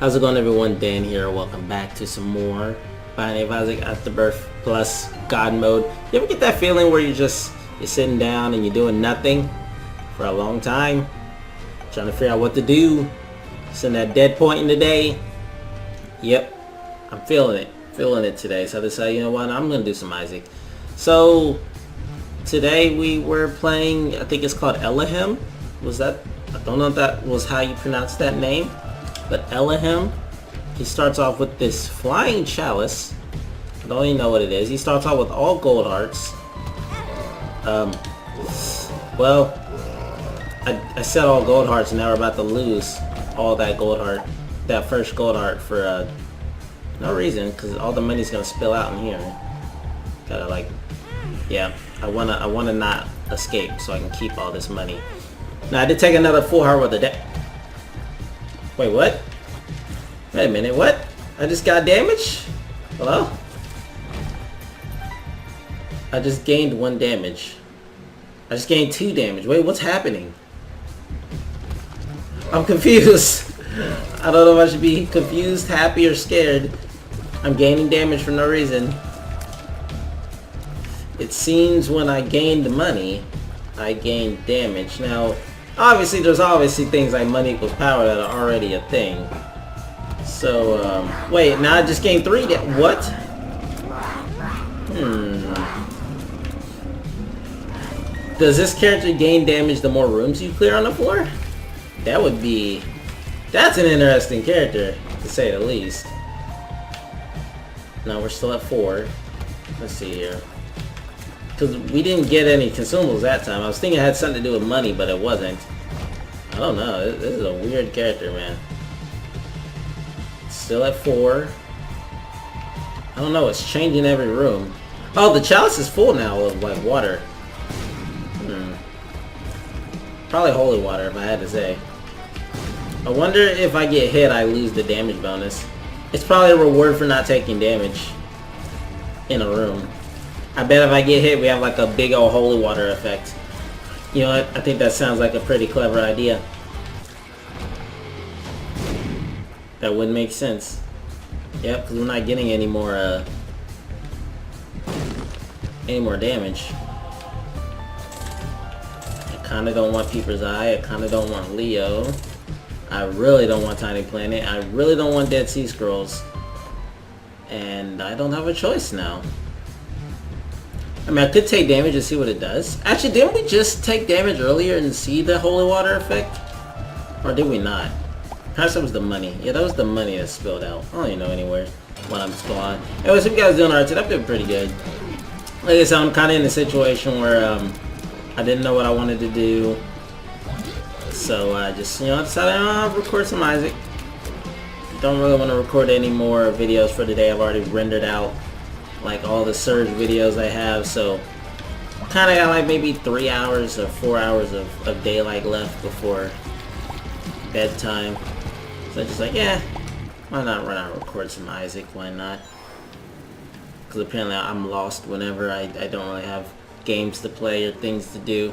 How's it going, everyone? Dan here. Welcome back to some more Binding of Isaac Afterbirth plus Godmode. You ever get that feeling where you're sitting down and you're doing nothing for a long time, trying to figure out what to do? It's in that dead point in the day. Yep, I'm feeling it today. So I decided, you know what, I'm gonna do some Isaac. So today we were playing, I think it's called ELOHIM. I don't know if that was how you pronounce that name. But ELOHIM, he starts off with this flying chalice. I don't even know what it is. He starts off with all gold hearts. Well, I said all gold hearts, and now we're about to lose all that gold heart, that first gold heart for no reason, because all the money's gonna spill out in here. Gotta yeah, I wanna not escape so I can keep all this money. Now I did take another full heart with the Wait, what? Wait a minute, what? I just got damage? Hello? I just gained 1 damage. I just gained 2 damage. Wait, what's happening? I'm confused. I don't know if I should be confused, happy, or scared. I'm gaining damage for no reason. It seems when I gained money, I gained damage. Now, obviously, there's things like money equals power that are already a thing. So, wait, now I just gained 3 what? Does this character gain damage the more rooms you clear on the floor? That's an interesting character, to say the least. Now we're still at 4. Let's see here. Because we didn't get any consumables that time. I was thinking it had something to do with money, but it wasn't. I don't know. This is a weird character, man. Still at 4. I don't know. It's changing every room. Oh, the chalice is full now of, like, water. Probably holy water, if I had to say. I wonder if I get hit, I lose the damage bonus. It's probably a reward for not taking damage in a room. I bet if I get hit, we have like a big old holy water effect. You know what? I think that sounds like a pretty clever idea. That would make sense. Yep, because we're not getting any more damage. I kind of don't want Peeper's Eye. I kind of don't want Leo. I really don't want Tiny Planet. I really don't want Dead Sea Scrolls. And I don't have a choice now. I mean, I could take damage and see what it does. Actually, didn't we just take damage earlier and see the holy water effect? Or did we not? Perhaps that was the money. Yeah, that was the money that spilled out. I don't even know anywhere when I'm still on. Anyways, if you guys doing alright today, I'm doing pretty good. Like I said, I'm kind of in a situation where I didn't know what I wanted to do. So I just, decided I'll record some Isaac. Don't really want to record any more videos for today. I've already rendered out like all the surge videos I have, so kind of got like maybe 3 hours or 4 hours of daylight left before bedtime. So just like, yeah, why not run out and record some Isaac? Why not? Because apparently I'm lost whenever I don't really have games to play or things to do.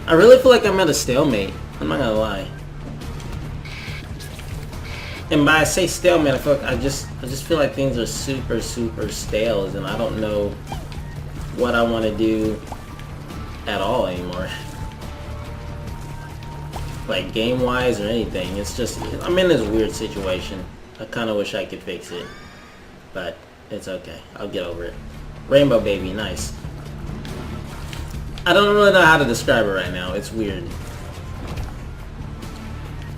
I really feel like I'm at a stalemate. I'm not gonna lie. And by I say stalemate, I feel like I just feel like things are super stale, and I don't know what I want to do at all anymore. Like game wise or anything. It's just, I'm in this weird situation. I kind of wish I could fix it, but it's okay. I'll get over it. Rainbow baby, nice. I don't really know how to describe it right now. It's weird.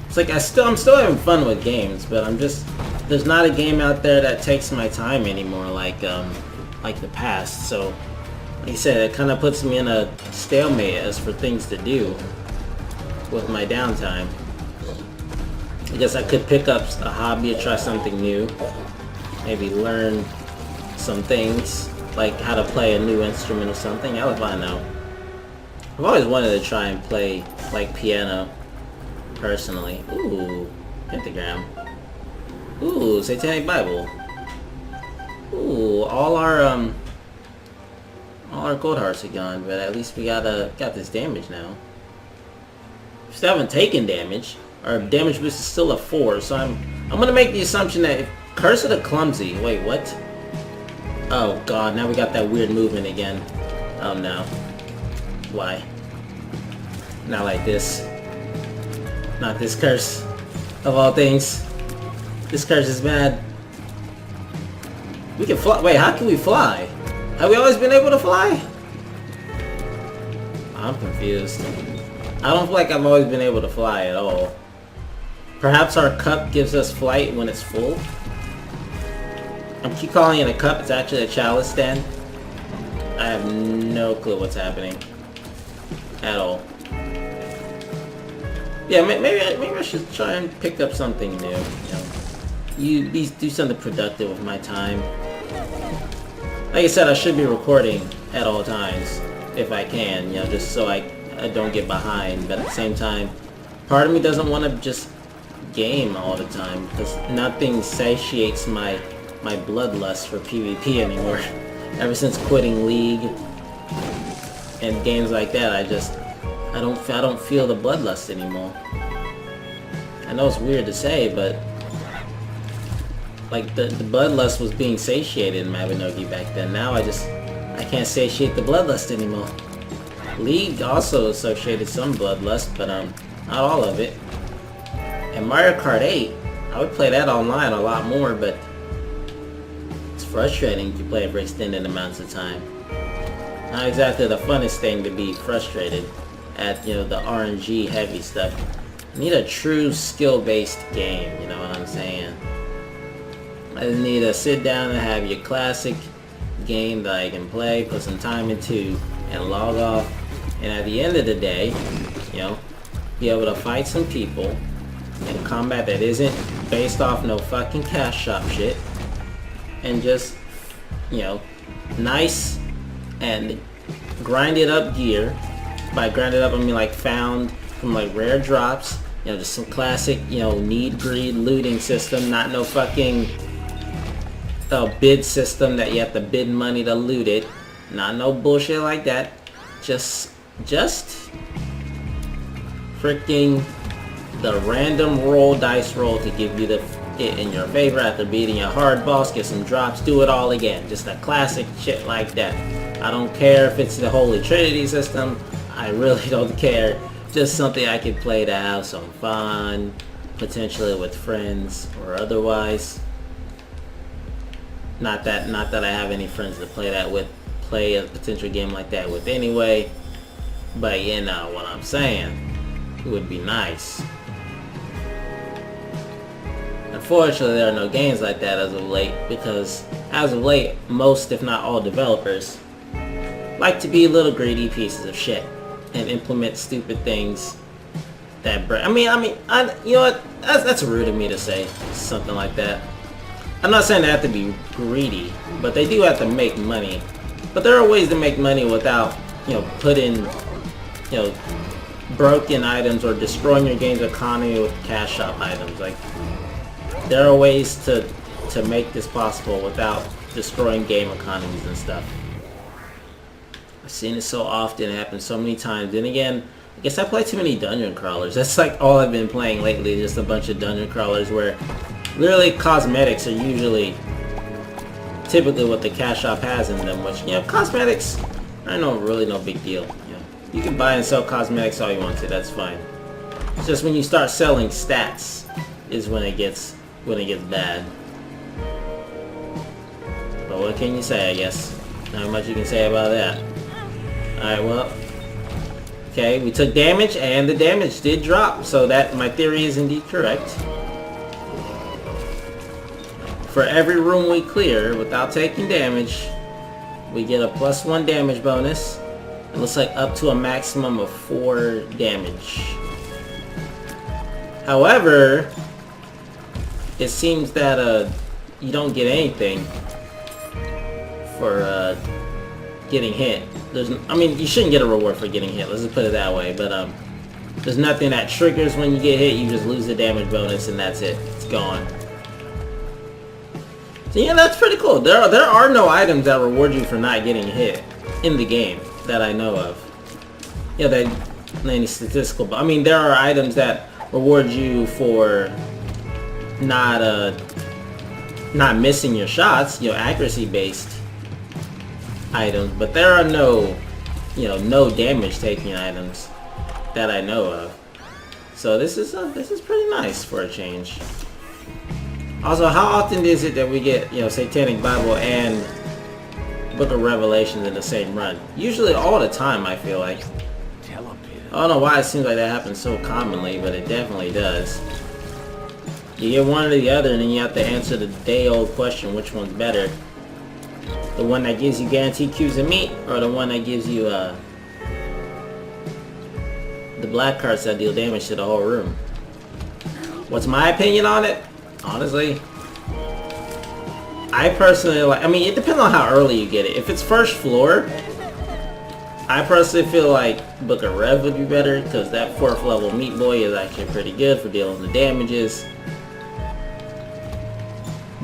It's like I'm still having fun with games, but there's not a game out there that takes my time anymore like the past. So, like I said, it kind of puts me in a stalemate as for things to do with my downtime. I guess I could pick up a hobby or try something new. Maybe learn some things, like how to play a new instrument or something. Hell if I know. I've always wanted to try and play like piano. Personally. Ooh, pentagram. Ooh, Satanic Bible. Ooh, all our gold hearts are gone, but at least we got this damage now. Still haven't taken damage. Our damage boost is still a 4, so I'm gonna make the assumption that if Curse of the Clumsy. Wait, what? Oh god, now we got that weird movement again. Oh no. Why? Not like this. Not this curse. Of all things. This curse is bad. We can fly. Wait, how can we fly? Have we always been able to fly? I'm confused. I don't feel like I've always been able to fly at all. Perhaps our cup gives us flight when it's full? I keep calling it a cup, it's actually a chalice stand. I have no clue what's happening. At all. Yeah, maybe I should try and pick up something new. Do something productive with my time. Like I said, I should be recording at all times. If I can, just so I don't get behind. But at the same time, part of me doesn't want to just game all the time, because nothing satiates my bloodlust for PvP anymore. Ever since quitting League and games like that, I don't feel the bloodlust anymore. I know it's weird to say, but like the bloodlust was being satiated in Mabinogi back then. Now I can't satiate the bloodlust anymore. League also associated some bloodlust, but not all of it. And Mario Kart 8, I would play that online a lot more, but it's frustrating to play it for extended amounts of time. Not exactly the funnest thing to be frustrated at, the RNG heavy stuff. I need a true skill-based game, you know what I'm saying? I just need to sit down and have your classic game that I can play, put some time into, and log off. And at the end of the day, be able to fight some people in combat that isn't based off no fucking cash shop shit. And just, nice and grinded up gear. By grinded up, I mean like found from like rare drops. Just some classic, need greed looting system, not no fucking bid system that you have to bid money to loot it. Not no bullshit like that. Just freaking the random dice roll to give you it in your favor after beating a hard boss, get some drops, do it all again. Just a classic shit like that. I don't care if it's the Holy Trinity system. I really don't care. Just something I could play to have some fun, potentially with friends or otherwise. Not that I have any friends to play a potential game like that with anyway. But you know what I'm saying. It would be nice. Unfortunately, there are no games like that as of late, because as of late, most if not all developers like to be little greedy pieces of shit and implement stupid things that you know what? That's rude of me to say something like that. I'm not saying they have to be greedy, but they do have to make money. But there are ways to make money without, putting, broken items or destroying your game's economy with cash shop items. Like, there are ways to make this possible without destroying game economies and stuff. I've seen it so often, it happens so many times. Then again, I guess I play too many dungeon crawlers. That's like all I've been playing lately, just a bunch of dungeon crawlers where literally cosmetics are typically what the cash shop has in them, which, cosmetics are really no big deal. You can buy and sell cosmetics all you want to, that's fine. It's just when you start selling stats is when it gets bad. But what can you say, I guess? Not much you can say about that. Alright, well, okay, we took damage and the damage did drop, so that my theory is indeed correct. For every room we clear without taking damage, we get a +1 damage bonus. It looks like up to a maximum of 4 damage. However, it seems that you don't get anything for getting hit. You shouldn't get a reward for getting hit, let's just put it that way, but there's nothing that triggers when you get hit. You just lose the damage bonus and that's it. It's gone. So yeah, that's pretty cool. There are no items that reward you for not getting hit in the game that I know of. That any statistical, but there are items that reward you for not missing your shots, you know, accuracy based items, but there are no, you know, no damage taking items that I know of. So this is pretty nice for a change. Also, how often is it that we get, you know, Satanic Bible and Book of Revelations in the same run? Usually all the time, I feel like. I don't know why it seems like that happens so commonly, but it definitely does. You get one or the other, and then you have to answer the day-old question, which one's better? The one that gives you guaranteed cubes of meat, or the one that gives you the black cards that deal damage to the whole room? What's my opinion on it? Honestly, I personally like, I mean, it depends on how early you get it. If it's first floor, I personally feel like Book of Rev would be better, because that 4th level Meat Boy is actually pretty good for dealing with damages.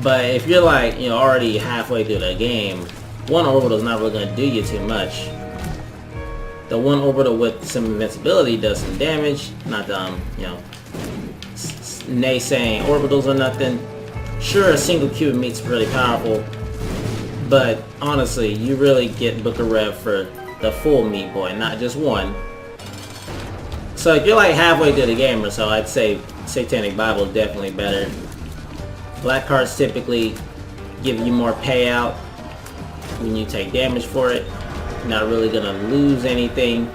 But if you're like, you know, already halfway through the game, one orbital is not really going to do you too much. The one orbital with some invincibility does some damage, not you know, naysaying orbitals or nothing. Sure, a single cube of meat's pretty powerful, but honestly, you really get Book of Rev for the full Meat Boy, not just one. So if you're like halfway through the game or so, I'd say Satanic Bible is definitely better. Black cards typically give you more payout when you take damage for it. You're not really gonna lose anything.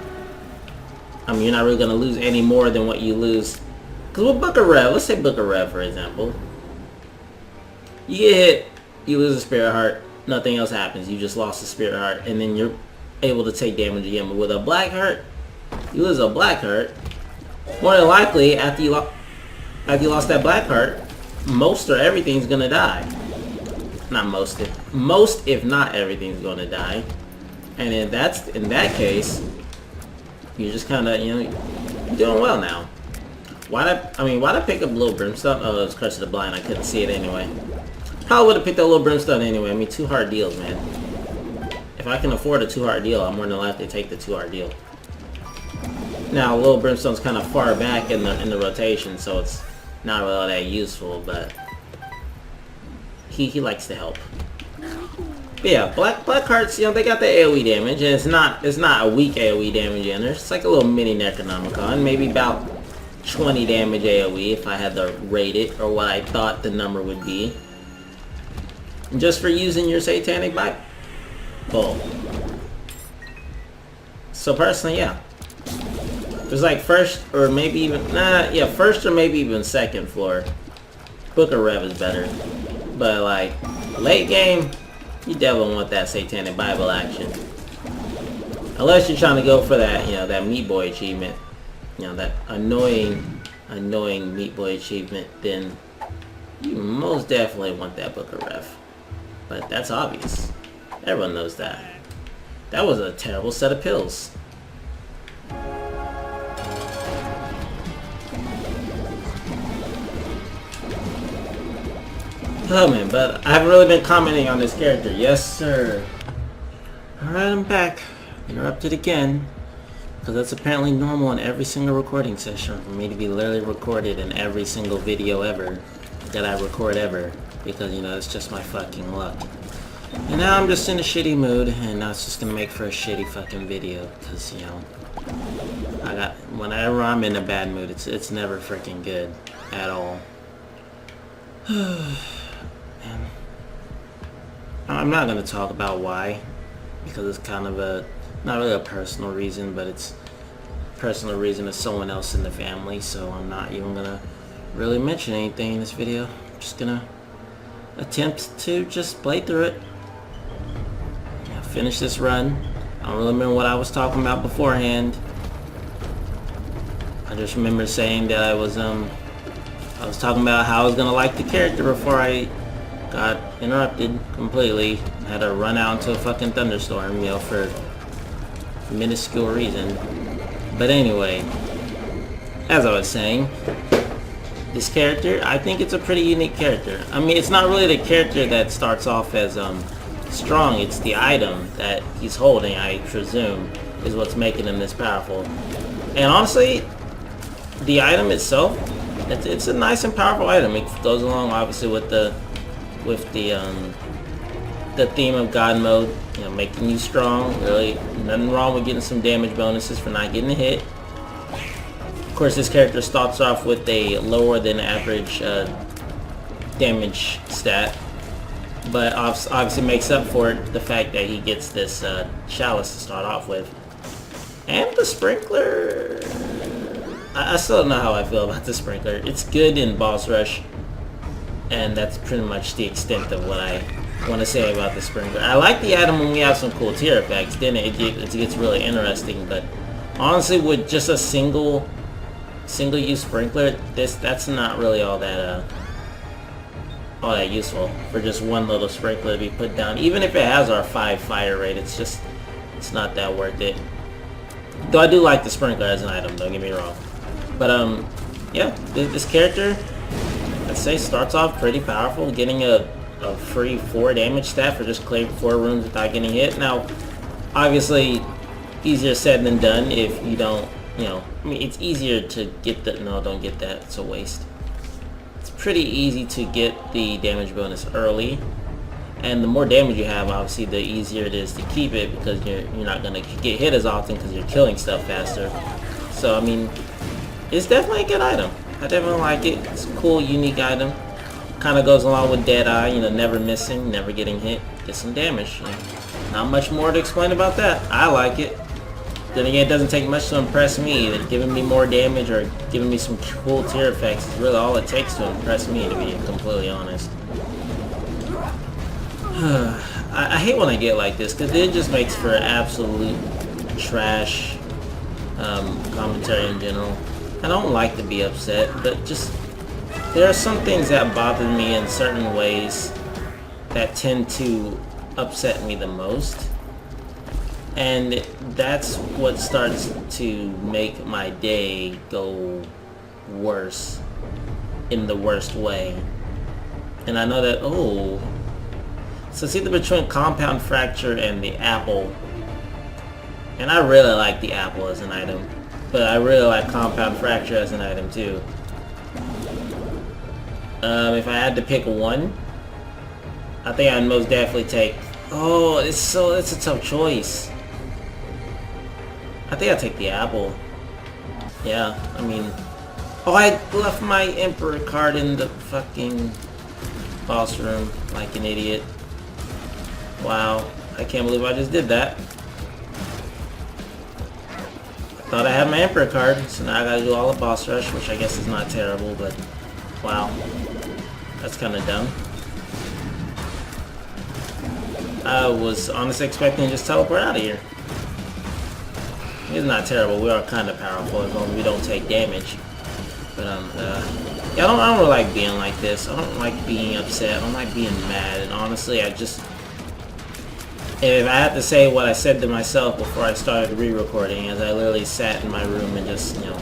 I mean, you're not really gonna lose any more than what you lose. Because with Book of Rev, let's say Book of Rev for example, you get hit, you lose a Spirit Heart, nothing else happens. You just lost a Spirit Heart, and then you're able to take damage again. But with a Black Heart, you lose a Black Heart, more than likely after you lost that Black Heart, most or everything's gonna die. Not most, if not everything's gonna die. And in that case, you're just kind of, you know, doing well now. Why'd I pick up Little Brimstone? Oh, it was Curse of the Blind. I couldn't see it anyway. Probably would have picked up Little Brimstone anyway. I mean, 2 hard deals, man. If I can afford a 2 hard deal, I'm more than likely to take the 2 hard deal. Now, Little Brimstone's kind of far back in the rotation, so it's not really all that useful, but he likes to help. But yeah, black cards, you know, they got the AoE damage, and it's not a weak AoE damage in there. It's like a little mini Necronomicon, maybe about 20 damage AoE if I had to rate it, or what I thought the number would be, just for using your Satanic Bible. So personally, yeah, there's like first or maybe even first or maybe even second floor, Book of Rev is better, but like late game, you definitely want that Satanic Bible action. Unless you're trying to go for that, you know, that Meat Boy achievement, you know, that annoying Meat Boy achievement, then you most definitely want that Book of Rev. But that's obvious. Everyone knows that. That was a terrible set of pills. Oh man, but I haven't really been commenting on this character. Yes, sir. Alright, I'm back. Interrupted again. Because that's apparently normal in every single recording session. For me to be literally recorded in every single video ever that I record ever. Because, you know, it's just my fucking luck. And now I'm just in a shitty mood, and now it's just gonna make for a shitty fucking video. Because, you know, whenever I'm in a bad mood, it's never freaking good. At all. Man. I'm not going to talk about why, because it's kind of not really a personal reason, but it's a personal reason to someone else in the family, so I'm not even going to really mention anything in this video. I'm just going to attempt to just play through it. Yeah, finish this run. I don't really remember what I was talking about beforehand. I just remember saying that I was talking about how I was going to like the character before I got interrupted completely. I had to run out into a fucking thunderstorm, you know, for a minuscule reason. But anyway, as I was saying, this character, I think it's a pretty unique character. I mean, it's not really the character that starts off as strong, it's the item that he's holding, I presume, is what's making him this powerful. And honestly, the item itself, it's a nice and powerful item. It goes along obviously with the theme of Godmode, you know, making you strong. Really, nothing wrong with getting some damage bonuses for not getting hit. Of course, this character starts off with a lower than average damage stat, but obviously makes up for it the fact that he gets this chalice to start off with. And the sprinkler, I still don't know how I feel about the sprinkler. It's good in boss rush, and that's pretty much the extent of what I want to say about the sprinkler. I like the item when we have some cool tier effects, then it gets really interesting, but honestly with just a single use sprinkler, that's not really all that useful for just one little sprinkler to be put down. Even if it has our 5 fire rate, it's not that worth it. Though I do like the sprinkler as an item, don't get me wrong. But yeah, this character, I'd say, starts off pretty powerful, getting a free 4 damage stat for just clearing 4 rooms without getting hit. Now, obviously, easier said than done if you don't, you know, I mean, it's easier to get the, no, don't get that, it's a waste. It's pretty easy to get the damage bonus early, and the more damage you have, obviously, the easier it is to keep it, because you're not going to get hit as often because you're killing stuff faster. So, I mean, it's definitely a good item. I definitely like it. It's a cool, unique item. Kind of goes along with Deadeye, you know, never missing, never getting hit, get some damage. You know, not much more to explain about that. I like it. Then again, it doesn't take much to impress me. Giving me more damage or giving me some cool tier effects is really all it takes to impress me, to be completely honest. I hate when I get like this, because it just makes for absolute trash commentary in general. I don't like to be upset, but just there are some things that bother me in certain ways that tend to upset me the most, and that's what starts to make my day go worse in the worst way. And I know that, oh, so it's either between Compound Fracture and the apple, and I really like the apple as an item, but I really like Compound Fracture as an item too. If I had to pick one, I think I'd most definitely take, oh, it's a tough choice. I think I'd take the apple. Yeah, I mean, oh, I left my Emperor card in the fucking boss room like an idiot. Wow, I can't believe I just did that. I thought I had my Emperor card, so now I gotta do all the boss rush, which I guess is not terrible, but wow, that's kind of dumb. I was honestly expecting to just teleport out of here. It's not terrible, we are kind of powerful as long as we don't take damage. But yeah, I don't really like being like this. I don't like being upset, I don't like being mad, and honestly, if I had to say what I said to myself before I started re-recording, as I literally sat in my room and just, you know,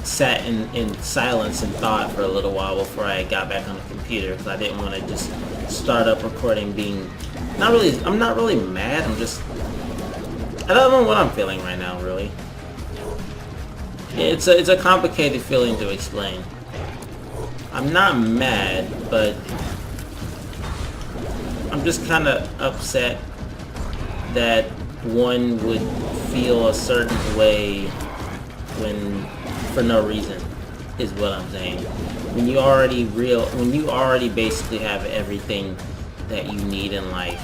sat in silence and thought for a little while before I got back on the computer, because I didn't want to just start up recording being, I'm not really mad, I don't know what I'm feeling right now, really. It's a complicated feeling to explain. I'm not mad, but I'm just kind of upset that one would feel a certain way for no reason, is what I'm saying. When you already basically have everything that you need in life,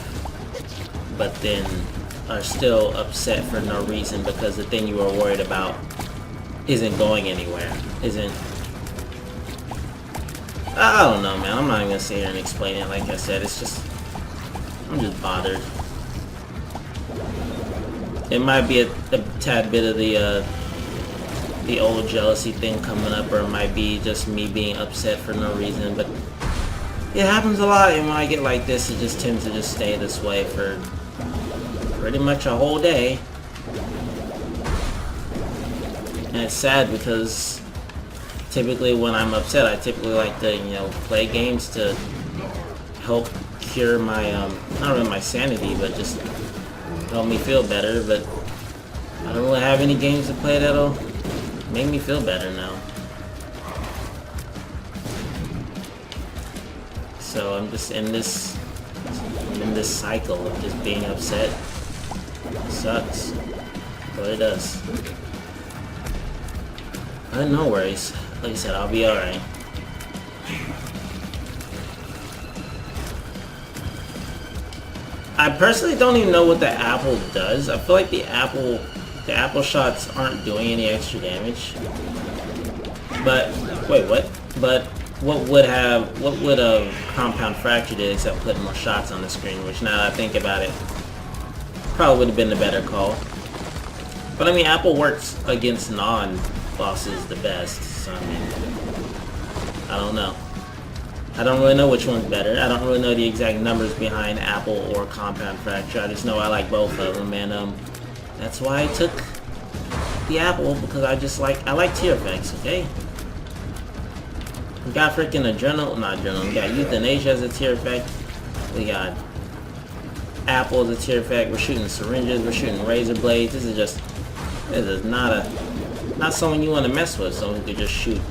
but then are still upset for no reason because the thing you were worried about isn't going anywhere, I don't know, man. I'm not even gonna sit here and explain it. Like I said, I'm just bothered. It might be a tad bit of the old jealousy thing coming up, or it might be just me being upset for no reason, but it happens a lot, and when I get like this, it just tends to just stay this way for pretty much a whole day. And it's sad because typically when I'm upset, I typically like to, you know, play games to help cure my, not really my sanity, but just help me feel better, but I don't really have any games to play that'll Make me feel better now. So I'm just in this cycle of just being upset. It sucks. But it does. But no worries. Like I said, I'll be alright. I personally don't even know what the apple does. I feel like the apple shots aren't doing any extra damage. But wait, what? But what would a compound fracture did except put more shots on the screen? Which, now that I think about it, probably would have been the better call. But I mean, apple works against non-bosses the best. So I mean, I don't know. I don't really know which one's better. I don't really know the exact numbers behind apple or compound fracture. I just know I like both of them, and that's why I took the apple, because I like tear effects. Okay. We got freaking we got euthanasia as a tear effect. We got apple as a tear effect. We're shooting syringes. We're shooting razor blades. This is not someone you want to mess with. Someone who could just shoot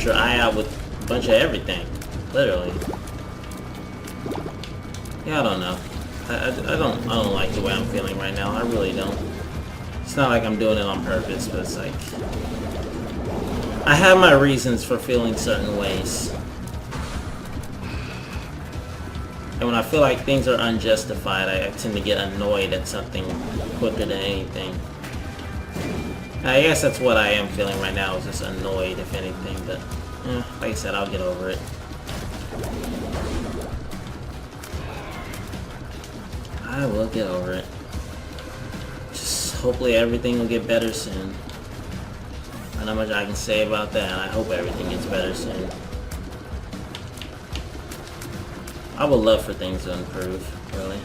your eye out with a bunch of everything, literally. Yeah, I don't know. I don't like the way I'm feeling right now. I really don't. It's not like I'm doing it on purpose, but it's like I have my reasons for feeling certain ways. And when I feel like things are unjustified, I tend to get annoyed at something quicker than anything. And I guess that's what I am feeling right now, is just annoyed, if anything, but like I said, I'll get over it. I will get over it. Just hopefully everything will get better soon. I don't know how much I can say about that, and I hope everything gets better soon. I would love for things to improve, really.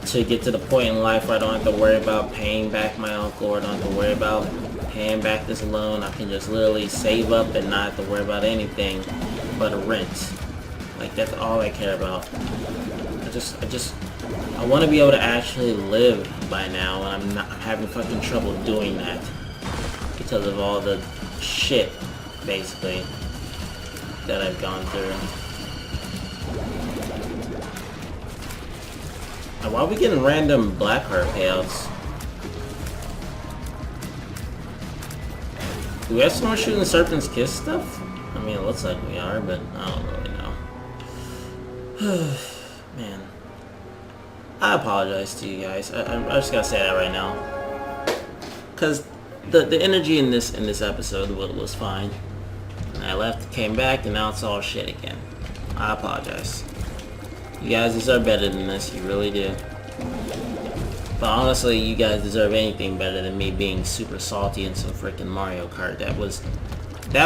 To get to the point in life where I don't have to worry about paying back my uncle, or I don't have to worry about paying back this loan. I can just literally save up and not have to worry about anything but a rent. Like, that's all I care about. I want to be able to actually live by now, and I'm having fucking trouble doing that because of all the shit, basically, that I've gone through. Why are we getting random Blackheart payouts? Do we have someone shooting Serpent's Kiss stuff? I mean, it looks like we are, but I don't really know. Man. I apologize to you guys. I just gotta say that right now. Because the energy in this episode was fine. And I left, came back, and now it's all shit again. I apologize. You guys deserve better than this, you really do. But honestly, you guys deserve anything better than me being super salty in some freaking Mario Kart. That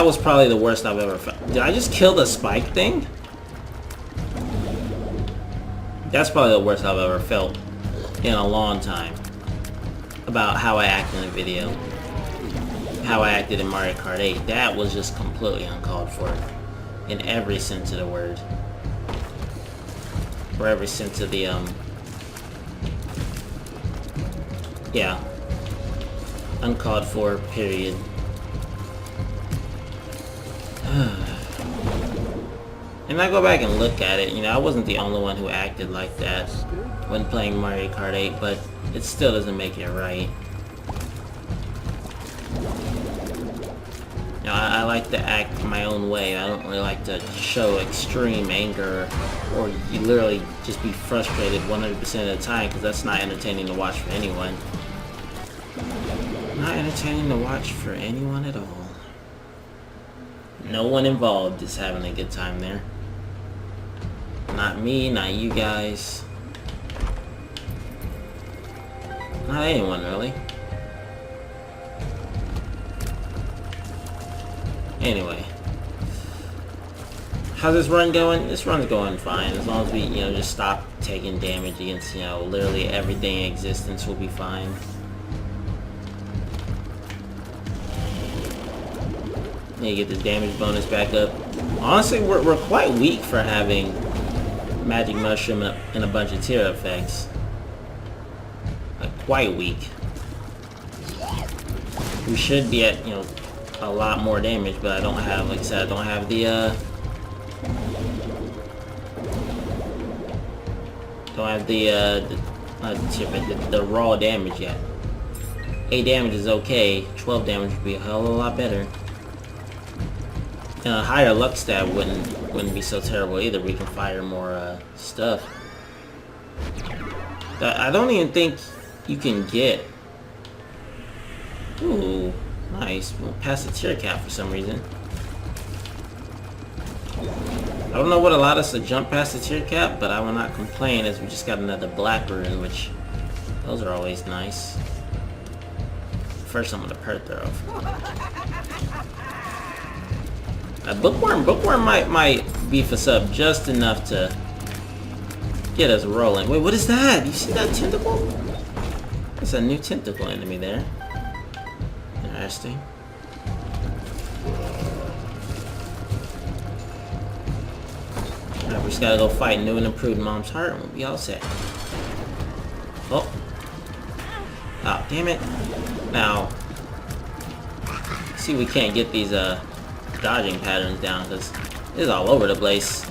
was probably the worst I've ever felt. Did I just kill the spike thing? That's probably the worst I've ever felt in a long time. About how I act in a video. How I acted in Mario Kart 8. That was just completely uncalled for. In every sense of the word. For every sense of the, yeah. Uncalled for, period. And I go back and look at it, I wasn't the only one who acted like that when playing Mario Kart 8, but it still doesn't make it right. I like to act my own way. I don't really like to show extreme anger, or you literally just be frustrated 100% of the time, because that's not entertaining to watch for anyone. Not entertaining to watch for anyone at all. No one involved is having a good time there. Not me, not you guys. Not anyone, really. Anyway. How's this run going? This run's going fine. As long as we, just stop taking damage against, literally everything in existence, will be fine. You get the damage bonus back up. Honestly, we're quite weak for having Magic Mushroom and a bunch of tear effects. Like, quite weak. we should be at, you know, a lot more damage, but I don't have, like I said, I don't have the raw damage yet. 8 damage is okay. 12 damage would be a hell of a lot better. And a higher luck stat wouldn't be so terrible either. We can fire more stuff. I don't even think you can get. Ooh, nice. We'll pass the tier cap for some reason. I don't know what allowed us to jump past the tier cap, but I will not complain as we just got another black rune, which those are always nice. First I'm gonna perth throw. Bookworm might beef us up just enough to get us rolling. Wait, what is that? You see that tentacle? There's a new tentacle enemy there. Interesting. Alright, we just gotta go fight new and improved Mom's Heart and we'll be all set. Oh. Oh, damn it. Now, see, we can't get these dodging patterns down because it's all over the place.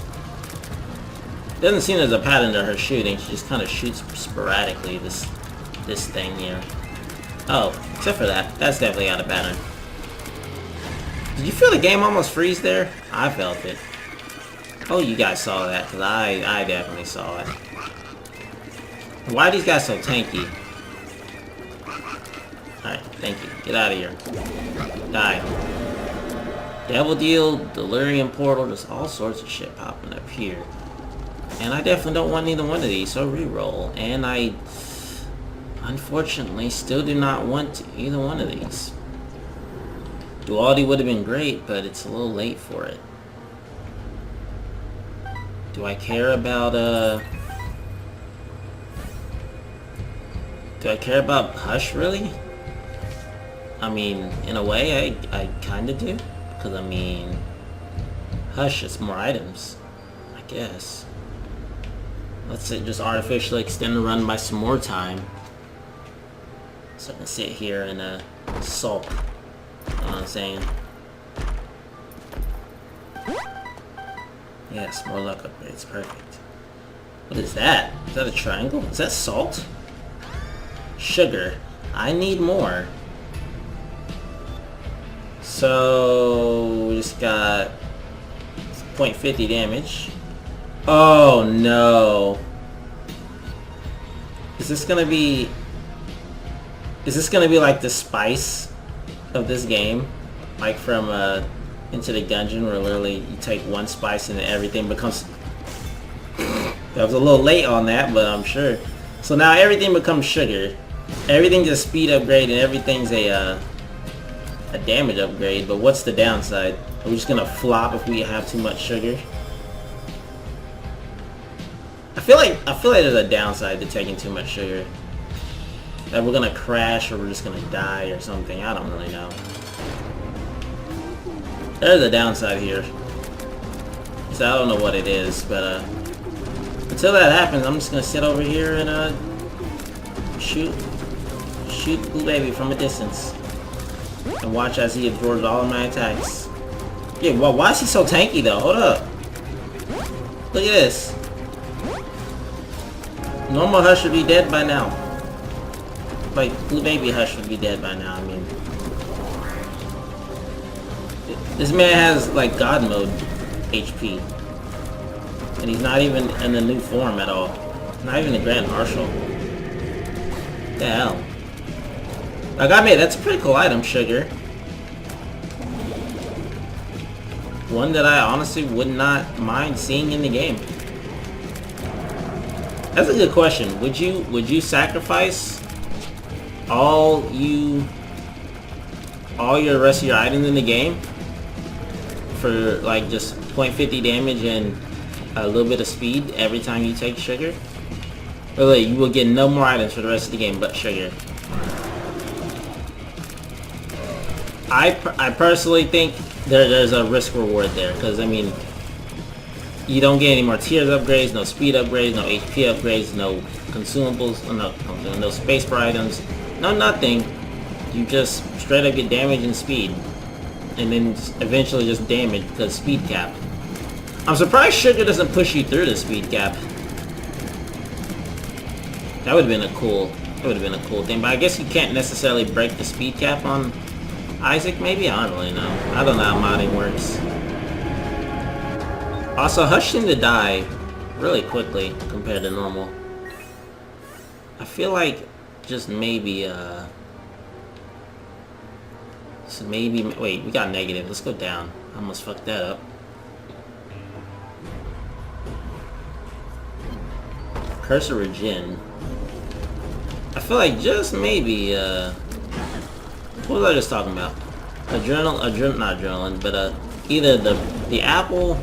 Doesn't seem there's a pattern to her shooting. She just kind of shoots sporadically, this thing here. Oh, except for that. That's definitely out of pattern. Did you feel the game almost freeze there? I felt it. Oh, you guys saw that, because I definitely saw it. Why are these guys so tanky? Alright, thank you. Get out of here. Die. Devil Deal, Delirium Portal, just all sorts of shit popping up here. And I definitely don't want either one of these, so reroll. And I, unfortunately, still do not want either one of these. Duality would have been great, but it's a little late for it. Do I care about, do I care about Hush, really? I mean, in a way, I kinda do. Because, I mean, Hush, it's more items, I guess. Let's just artificially extend the run by some more time. So I can sit here and, sulk. You know what I'm saying? Yes, more luck upgrades, perfect. What is that? Is that a triangle? Is that salt? Sugar. I need more. So we just got 0.50 damage. Oh no. Is this gonna be like the spice of this game? Like from Into the Gungeon, where literally you take one spice and then everything becomes... That was a little late on that, but I'm sure. So now everything becomes sugar. Everything's a speed upgrade and everything's a damage upgrade, but what's the downside? Are we just gonna flop if we have too much sugar? I feel like there's a downside to taking too much sugar. That we're gonna crash or we're just gonna die or something. I don't really know. There's a downside here. So I don't know what it is, but until that happens, I'm just gonna sit over here and shoot Blue Baby from a distance. And watch as he absorbs all of my attacks. Yeah, well, why is he so tanky though? Hold up. Look at this. Normal Hush should be dead by now. Like, Blue Baby Hush would be dead by now, I mean. This man has, like, Godmode HP. And he's not even in the new form at all. Not even the Grand Marshal. What the hell? Like, I mean, that's a pretty cool item, sugar. One that I honestly would not mind seeing in the game. That's a good question. Would you sacrifice all your rest of your items in the game for like just 0.50 damage and a little bit of speed every time you take sugar? Really, you will get no more items for the rest of the game but sugar. I personally think there's a risk reward there, because I mean, you don't get any more tiers upgrades, no speed upgrades, no HP upgrades, no consumables, no space bar items, no nothing. You just straight up get damage and speed. And then eventually just damage because speed cap. I'm surprised Sugar doesn't push you through the speed cap. That would have been a cool thing, but I guess you can't necessarily break the speed cap on Isaac, maybe? I don't really know. I don't know how modding works. Also, Hush seemed to die really quickly compared to normal. I feel like just maybe, wait, we got negative. Let's go down. I almost fucked that up. Cursor Regen. I feel like just maybe, what was I just talking about? Not adrenaline, but either the apple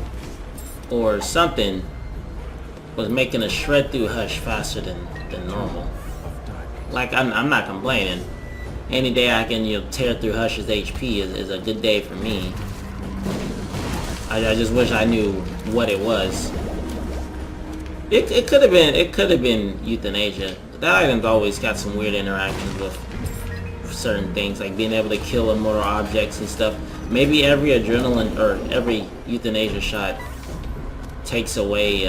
or something was making us shred through Hush faster than normal. Like, I'm not complaining. Any day I can, tear through Hush's HP is a good day for me. I just wish I knew what it was. It could have been euthanasia. That item's always got some weird interactions with certain things, like being able to kill immortal objects and stuff. Maybe every adrenaline or every euthanasia shot takes away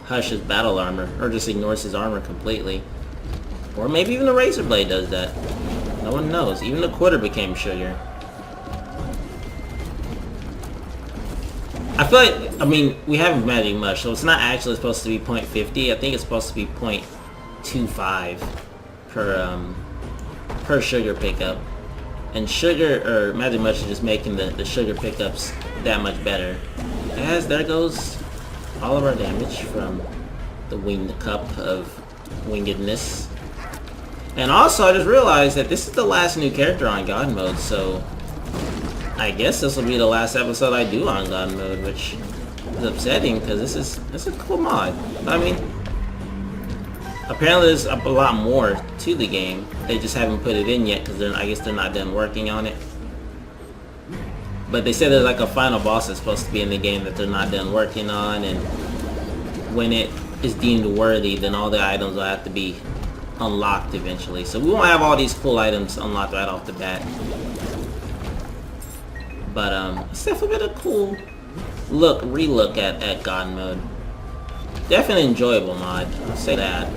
Hush's battle armor, or just ignores his armor completely. Or maybe even the Razor Blade does that. No one knows. Even the Quarter became Sugar. I feel like, I mean, we haven't magic much, so it's not actually supposed to be 0.50. I think it's supposed to be 0.25 per sugar pickup. And sugar, or magic much, is just making the sugar pickups that much better. As there goes all of our damage from the winged cup of wingedness. And also, I just realized that this is the last new character on Godmode, so I guess this will be the last episode I do on Godmode, which is upsetting because this is a cool mod. I mean, apparently there's a lot more to the game. They just haven't put it in yet because I guess they're not done working on it. But they said there's like a final boss that's supposed to be in the game that they're not done working on, and when it is deemed worthy, then all the items will have to be unlocked eventually. So we won't have all these cool items unlocked right off the bat. But it's definitely been a cool relook at Godmode. Definitely enjoyable mod, I'll say that.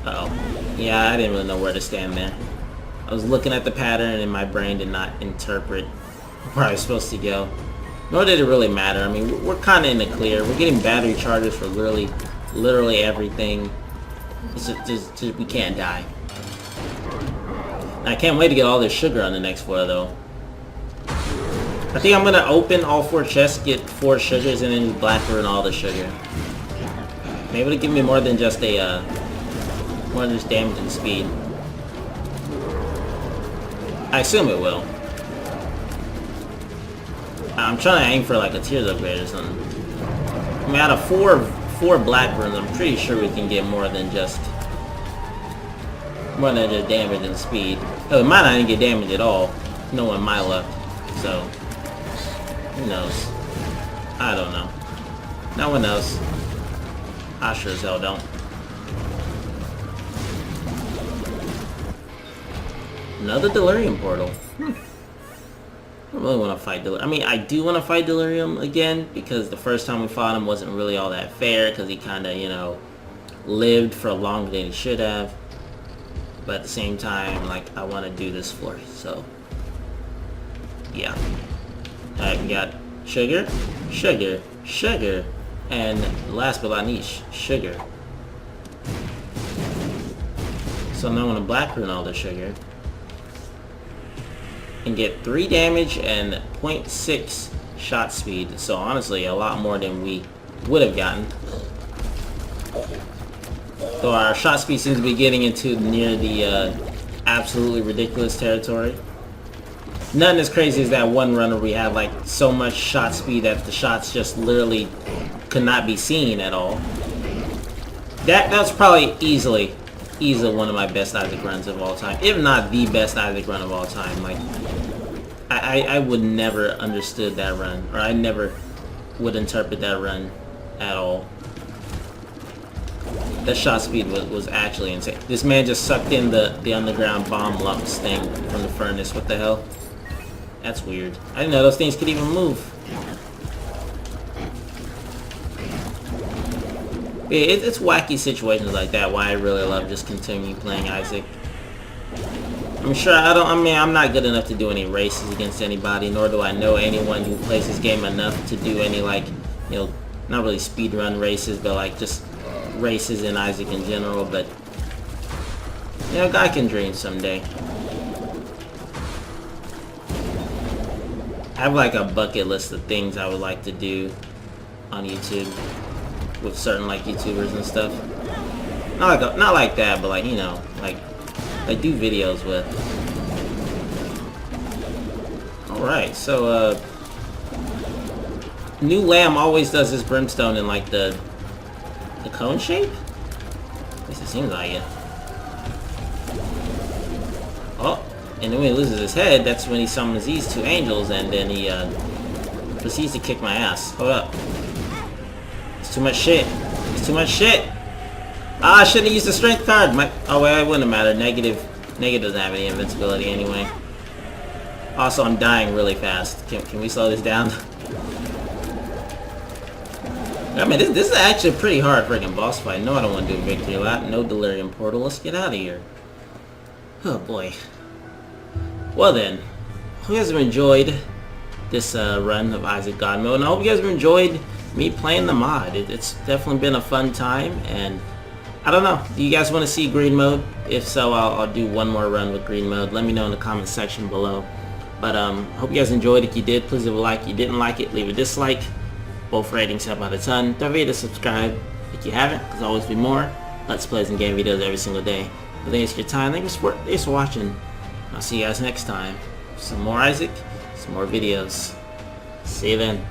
Uh-oh. Yeah, I didn't really know where to stand there. I was looking at the pattern and my brain did not interpret where I was supposed to go. Nor did it really matter. I mean, we're kind of in the clear. We're getting battery chargers for literally everything. It's just we can't die. I can't wait to get all this sugar on the next floor, though. I think I'm going to open all 4 chests, get 4 sugars, and then blackburn all the sugar. Maybe it'll give me more than just more than just damage and speed. I assume it will. I'm trying to aim for like a tears upgrade or something. I mean, out of four blackburns, I'm pretty sure we can get more than just damage and speed. Oh, we might not even get damage at all, knowing my luck. So, who knows? I don't know. No one knows. I sure as hell don't. Another Delirium portal. I don't really want to fight Delirium. I mean, I do want to fight Delirium again, because the first time we fought him wasn't really all that fair, because he kind of, you know, lived for longer than he should have. But at the same time, like, I want to do this for you, so yeah. Alright, we got sugar, sugar, sugar, and last but not least, sugar. So now I'm going to blackburn all the sugar and get 3 damage and 0.6 shot speed. So honestly, a lot more than we would have gotten. So our shot speed seems to be getting into near the absolutely ridiculous territory. Nothing as crazy as that one run where we had like so much shot speed that the shots just literally could not be seen at all. That's probably easily one of my best Isaac runs of all time, if not the best Isaac run of all time. Like, I would never understood that run, or I never would interpret that run at all. That shot speed was actually insane. This man just sucked in the underground bomb lumps thing from the furnace. What the hell? That's weird. I didn't know those things could even move. Yeah, it's wacky situations like that why I really love just continuing playing Isaac. I'm not good enough to do any races against anybody, nor do I know anyone who plays this game enough to do any, like, you know, not really speedrun races, but like just races in Isaac in general. But, you know, guy can dream someday. I have like a bucket list of things I would like to do on YouTube with certain like YouTubers and stuff. Not like that, but like, you know, like do videos with. Alright, so New Lamb always does his brimstone in like the cone shape? At least it seems like it. Oh, and then when he loses his head, that's when he summons these two angels, and then he proceeds to kick my ass. Hold up. It's too much shit. It's too much shit. Ah, I shouldn't have used the strength card. Oh wait, it wouldn't have mattered. Negative doesn't have any invincibility anyway. Also, I'm dying really fast. Can we slow this down? I mean, this is actually a pretty hard freaking boss fight. No, I don't want to do a victory lap. No delirium portal. Let's get out of here. Oh boy. Well then, hope you guys have enjoyed this run of Isaac Godmode, and I hope you guys have enjoyed me playing the mod. It's definitely been a fun time, and I don't know. Do you guys want to see green mode? If so, I'll do one more run with green mode. Let me know in the comment section below. But hope you guys enjoyed. If you did, please leave a like. If you didn't like it, leave a dislike. Both ratings help out a ton. Don't forget to subscribe if you haven't. There's always be more Let's Plays and game videos every single day. But thanks for your time. Thanks for watching. I'll see you guys next time. Some more Isaac, some more videos. See you then.